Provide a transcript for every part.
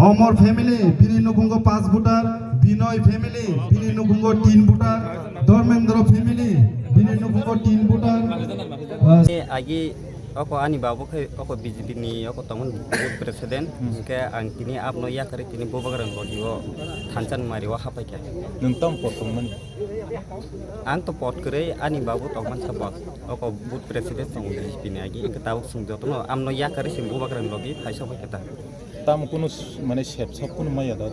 অমর family বিনিনুকুঙ্গ 5 voter, Binoy family বিনিনুকুঙ্গ 3 voter, Dharmendra family বিনিনুকুঙ্গ 3 ভোটার। আগে oko ani babu kai oko BJP ni oko tongon board president ke ang tini apno ya kare tini bobagaran lodi o thanchan mari wa hapai kya nungtam potongman ang to pot kare ani babu tongman sabak oko board president tong BJP ni agi ke tawu sungjo to amno ya kare sim bobagaran lodi phaisa bai kata tam kono mane shep kono maya da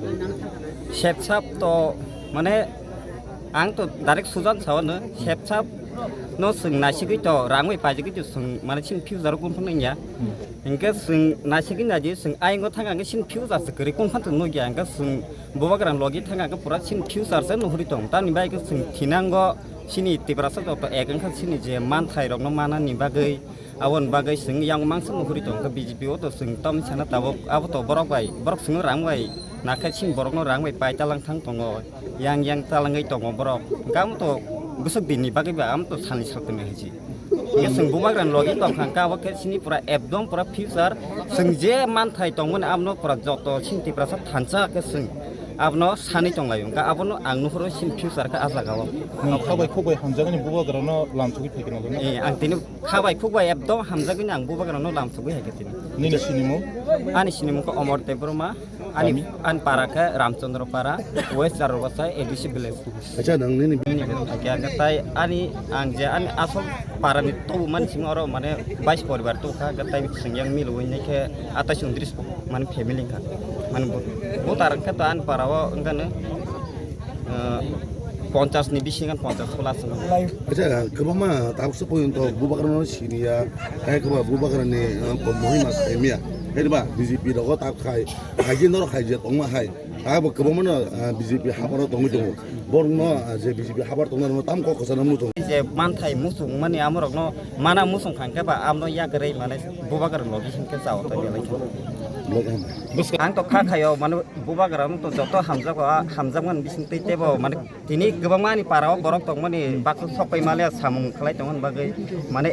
shep sap to mane ang to direct sujan sawan shep sap nó sừng nai xí cái trò ráng với phải cái chỗ sừng mà nó xin phiếu ra nó cũng không nên nhá, những cái sừng nai xí cái này chứ sừng ai có thằng cái xin phiếu ra sự cái cũng không thể nói gì, cái sừng bố bác rằng logi thằng cái pura xin phiếu ra sẽ nó hơi trống, ta nhìn bay cái sừng thì năng có xin ít thì bara sao tao cái kan xin gì man thay rồi nó man anh nhìn bagai, awan bagai sừng yang mang sừng nó hơi trống, cái BJP itu sừng tom sana tahu, apa tau borok sừng nó ráng vậy, nak cái xin borok nó ráng vậy, bay talang thang tongo, yang talang cái tongo borok, kamu tuh besok dini bagi am to sani sakte meji ya sing bumagran logi tong khangka wa ke sini pura ebdom pura future sing je man thai tongmon amno pura joto sinti prasat thancha ke sing abno sani tonglayung ka abono angnu horo sin future ka asa gawo nung khabai khogoi hamjagani bubagrano lamthugui thekino no e ang tini khabai khogbai ebdom hamjagani ang bubagrano lamthugui haketin nini sinimo ani sinimo ko Omor Tebruma ani an para ke Ramchandra para West Jarobasai edisi village acha nang ni akhirnya tay ani angja ani asal para ni to man singoro mane 22 poribar to ka gatai singyang milu ni ke atas 29 man family ka man botar ka to an para wa engkane 50 ni bisingan 50 plus acha kebama tak sepoin to bubakaran sinia kayak keba bubakaran ni pemuhima emia hebat BJP ro tak khai hajin ro khai je tongma hai abo kebama no BJP habar tongmi tong borong no je BJP habar tongna no tam ko kosana mu tong je manthai musung mani amrok no mana musung khangka ba amno ya gerei mane bubakaran logi singke saw ta belai ang to kha khayo mane bubakaran to joto hamjaman bising tei tebo mane tini gobang mani parao borok tong mani baksu sopai male samung khlai tongon bagai mane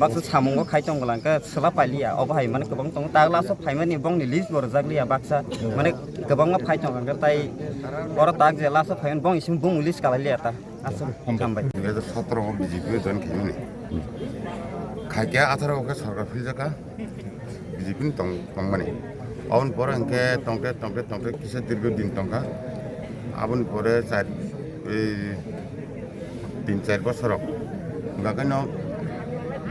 baksu samung ko khai tong langka sela pailia obhai mane gobang tong tagla so phai mani bong ni list bor jaglia baksa mane gobang ma phai tong langka tai bor tag je la so phai bong isim bong list kalalia ta asum kambai 2017 BJP জন খেমিনি খাইকে 18 কে সরকার ফিজাকা BJP তংমানি আবন পরে NK তংকে কিসে দীর্ঘদিন তংকা আবন পরে 3-4 বছর গাকান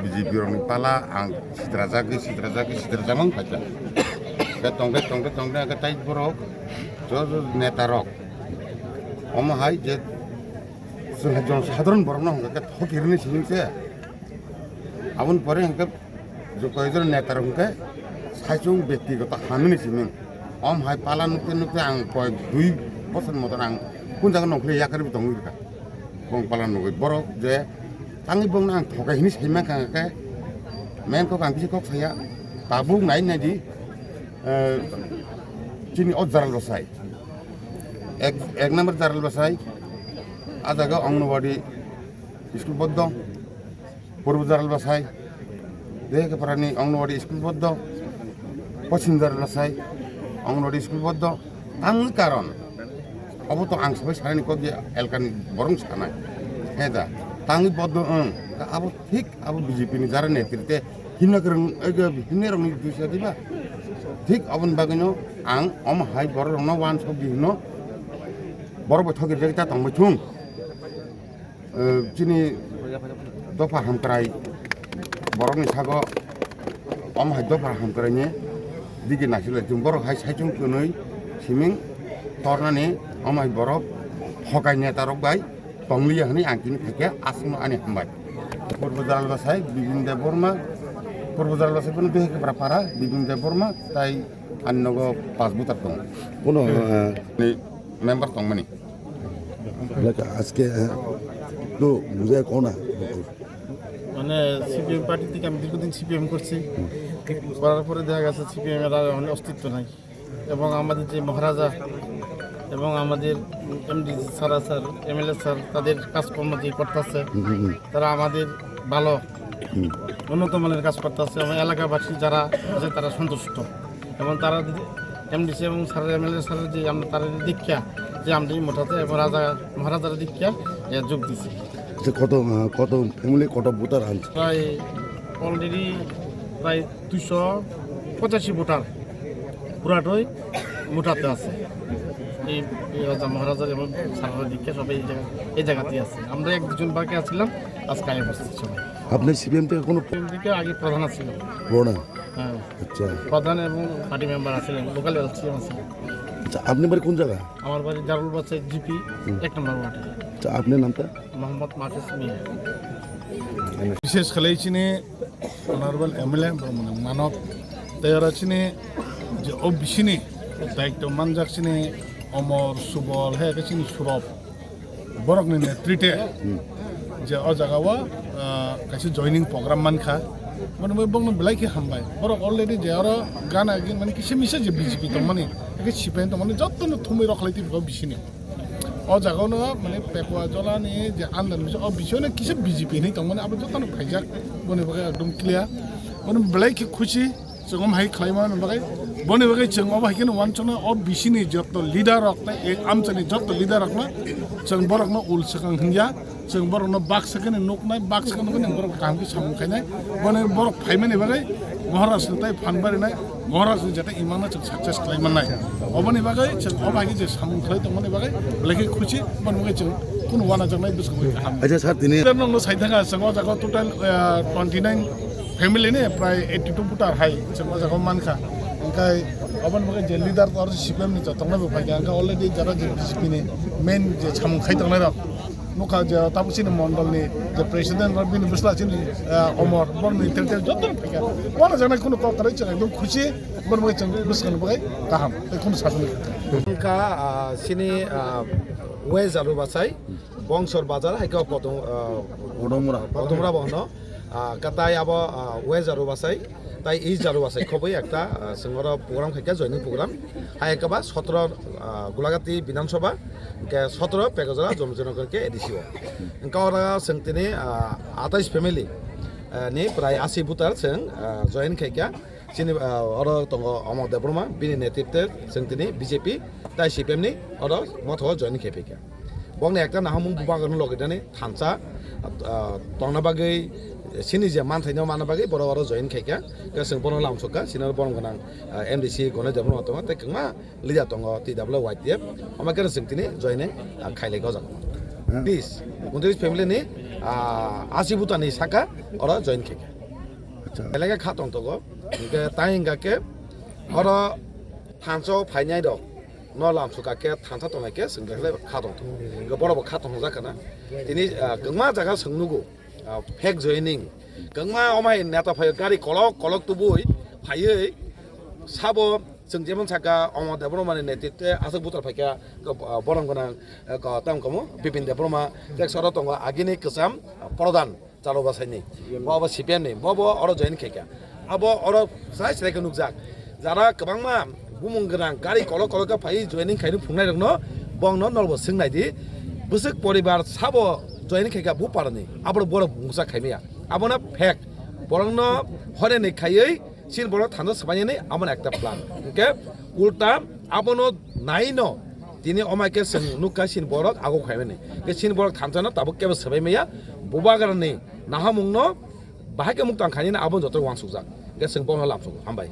BJP Roni পালা আং সিদ্রাজামাং ফাইলা কে তংকে কে তাই বরক নেতা রক অমহাই যে সাধারণ বরং হঙ্কা থকিরনি সিংসে আবন পরে হঙ্কা কয়েকজন নেতার হঙ্কা সাইচুং ব্যক্তিগত হামিনি সিমিং অম হাই পালা নুকে আং কয়েক 2 বছর মতন আং কোন জায়গা নখলে ইয়াকারি দং ইরকা বং পালা নুকে বরক যে তাঙ্গি বং আং থকাইনি সাইমা কাঙ্কা মেন কক আং কিছু কক সাইয়া বাবু নাই নাইদি চিনি অজারাল বসাই এক নম্বর জারাল বসাই আজাগা অঙ্গনবাড়ি স্কুল বদ্ধ পূর্ব জারাল বাসাই দেখে প্রাণী অঙ্গনবাড়ি স্কুল বদ্ধ পশ্চিম জারাল বাসাই অঙ্গনবাড়ি স্কুল বদ্ধ তাঙ্গি কারণ অবত আং সবাই সারানি কবি এলকানি বরং সানায় হ্যাঁ দা তাঙ্গি বদ্ধ আবো ঠিক আবো BJP ni যারা নেতৃত্বে হিনে রং দুইসা দিবা ঠিক অবন বাগিনো আং অম হাই বড় রং ওয়ান সব দিন বড় বৈঠকের জায়গা তংবাই থুং চিনি দফা হামক্রাই বরং সাগো অম হাই দফা হামক্রাইনি দিকে নাসিলে जों বড় হাই সাইচুং কনই সিমিং তরনানি অম হাই বড় হকাইনে তারক বাই তংলিয়া হনি আংকিনি থেকে আসম আনি হামবাই পূর্ব জারাল বাসাই বিপিন দেব বর্মা পূর্ব জারাল বাসাই কোন দেহকে পারা বিপিন দেব বর্মা তাই আন্নগ 5 বুতার দং কোন মেম্বার তংমানি আজকে তো বুঝায় কোনা মানে সিপিএম পার্টি থেকে আমি দীর্ঘদিন সিপিএম করছি করার পরে দেখা গেছে সিপিএম এর অনেক অস্তিত্ব নাই এবং আমাদের যে মহারাজা এবং আমাদের এমডি স্যার এমএলএ স্যার তাদের কাজকর্ম যে করতেছে তারা আমাদের ভালো উন্নত মানের কাজ করতেছে এবং এলাকাবাসী যারা আছে তারা সন্তুষ্ট এবং তারা এমডিসি এবং স্যারের এমএলএ স্যারের যে আমরা তার দীক্ষা যে আমরা এই মোটাতে মহারাজার দীক্ষা যোগ দিছি। আচ্ছা, কত ফ্যামিলি কত ভোটার আনছে? প্রায় অলরেডি প্রায় 285 ভোটার পুরাটাই মোটাতে আছে। এই রাজা মহারাজার এবং সারার দীক্ষা সবাই এই জায়গাতেই আছে। আমরা এক দুজন বাকি আসছিলাম, আজকে আগে বসছি সবাই। আপনি সিপিএম থেকে কোনো দিকে আগে প্রধান ছিল, পুরোনা? হ্যাঁ আচ্ছা প্রধান এবং পার্টি মেম্বার আছিলেন, লোকাল এলসিএম আছিলেন। আচ্ছা, আপনি বাড়ি কোন জায়গা? আমার বাড়ি জারুল বাচ্চায় জিপি 1 নম্বর ওয়ার্ডে। আচ্ছা, আপনার নামটা? মোহাম্মদ মাহফুজ মিয়া। विशेष खालायचिने अनारेबल एमएलए मानक तयाराचिने जे ओ बिसिनि दायित्व मानजाकचिने अमर सुबल हे कचिनि सुरब बरकनि नेतृत्वे जे अ जागावा कासे जॉइनिंग प्रोग्राम मानखा माने बंग बेलायखि हामबाय बरक अलरेडी जे आरो गाना माने किसे मिसे जे बीजेपी तो माने के सिपेन तो माने जत्तनो थुमै रखलायति बिसिनि अ जागावनो माने पेकुआ जलानि जे आन्दान बिसो अ बिसोने किसे बीजेपी नि तंगमाने अब जतन फाइजाक बने बगे एकदम क्लियर बने ब्लैक खुशी जोंम हाइ क्लाइमान बगे बने बगे जों अब हाइकेन वानचना अ बिसिनि जत लिडार रखना एक आमचनि जत लिडार रखना जों बरकनो उल सकां हिया जों बरकनो बाक सकेन नकनाय बाक सकेन बने बरक कामखि सामखायनाय बने बरक फाइमाने बगे महाराष्ट्र ताइ फानबारिनाय महाराष्ट्र जाते इमाना जों सक्सेस खालामनाय अबनि बागै जों अबागि जे सामखाय तंगमाने बागै ब्लैक खुशी बने बगे जों कुन वाना जंनाय बिसको আচ্ছা স্যার, তিনি नंगो साइथागा जों जागा टोटाल 29 फेमिली ने प्राय 82 भोटार हाई जों जागा मानखा ओंखाय अबन बगे जे लिडार और सिपिएम नि जतंनाय बफाय गांगा अलरेडी जरा जे बीजेपी नि मेन जे सामखाय तंनाय रक नुखा जे तापसिनि मंडल नि जे प्रेसिडेंट रबिन बिस्लाचिनि अमर बरनि तेल जतन फैगा वाना जंनाय कुन कतरै जों एकदम खुशी बन बगे जों बिसकन बगे गाहाम बेखौनो सासन का सिनी वे जारु बासाई बंसर बाजार हाइका पदमरा बहन काताय अब वे जारु बासाई ताई इ जारु बासाई खबै एकटा सिंगर प्रोग्राम खाइका जयनिंग प्रोग्राम हाइकाबा 17 गोलागाती विधानसभा के 17 पेगजरा जमजनगर के एडिसिओ इनका और संतिने 28 फैमिली नि प्राय 80 भोटार जों जयन खाइका सिनि और तंग अमर देब्रमा बिनि नेतृत्वे संतिनि बीजेपी ताइ सिपिएम नि और मथ जयन खाइका बंगने एकटा नाहामुं बुबागन लगैदाने थानसा तंगना बागै सिनि जे मानथाइनो माना बागै बर बर जयन खाइका जों बन लामसका सिनार बन गोनां एमडीसी गने देब्रमा तंग ते कमा लिजा तंग टीडब्ल्यू वाइटीएफ अमाके संतिनि जयने खाइलेगा जागोन 29 फैमिली नि 80 भुटानि साका और जयन खाइका আচ্ছা एलाका खातंग तगो इनके ताइंगा के और थानसो फाइनाय दक न लामसुका के थानसा तंनाय के संगले खातंग तो बरब खातंग जाखाना दिनै गंमा जागा संनुगो फेक जयनिं गंमा अमाय नेता फाय गारि कलक तुबुय फायै साबो जों जेमन साका अमर देब्रमानि नेतृत्वे आसक बुतार फायका बरं गोनां ताम कमो बिपिन देब्रमा टेक सर तंग आगिनि कसाम प्रधान चालु बासायनि बब सिपिएम नि बब और जयन खाइका अब और साइ साइखौ नुजाक जारा गोबांमा बुमुं गोनां गारि कलक फाय जयनिं खायनो फुंनाय दङ बंनो नलबो सोंनायदि बुसुक परिबार साबो जयनिं खाइका बु पारनि आबर बर बुंसा खायमिया आबना फेक बरंनो हरे नै खायै सिन बर थानो सबायनि आमन एकटा प्लान ओके उल्टा आबनो नाइनो दिनै अमायके जों नुका सिन बरक आगो खायमेनि के सिन बरक थानजाना ताबो केबो सबायमेया बुबागारनि नाहामुंनो बाहायके मुक्तां खायनि आबन जत वांसुजाक के जों बंनो लामसुक हामबाय।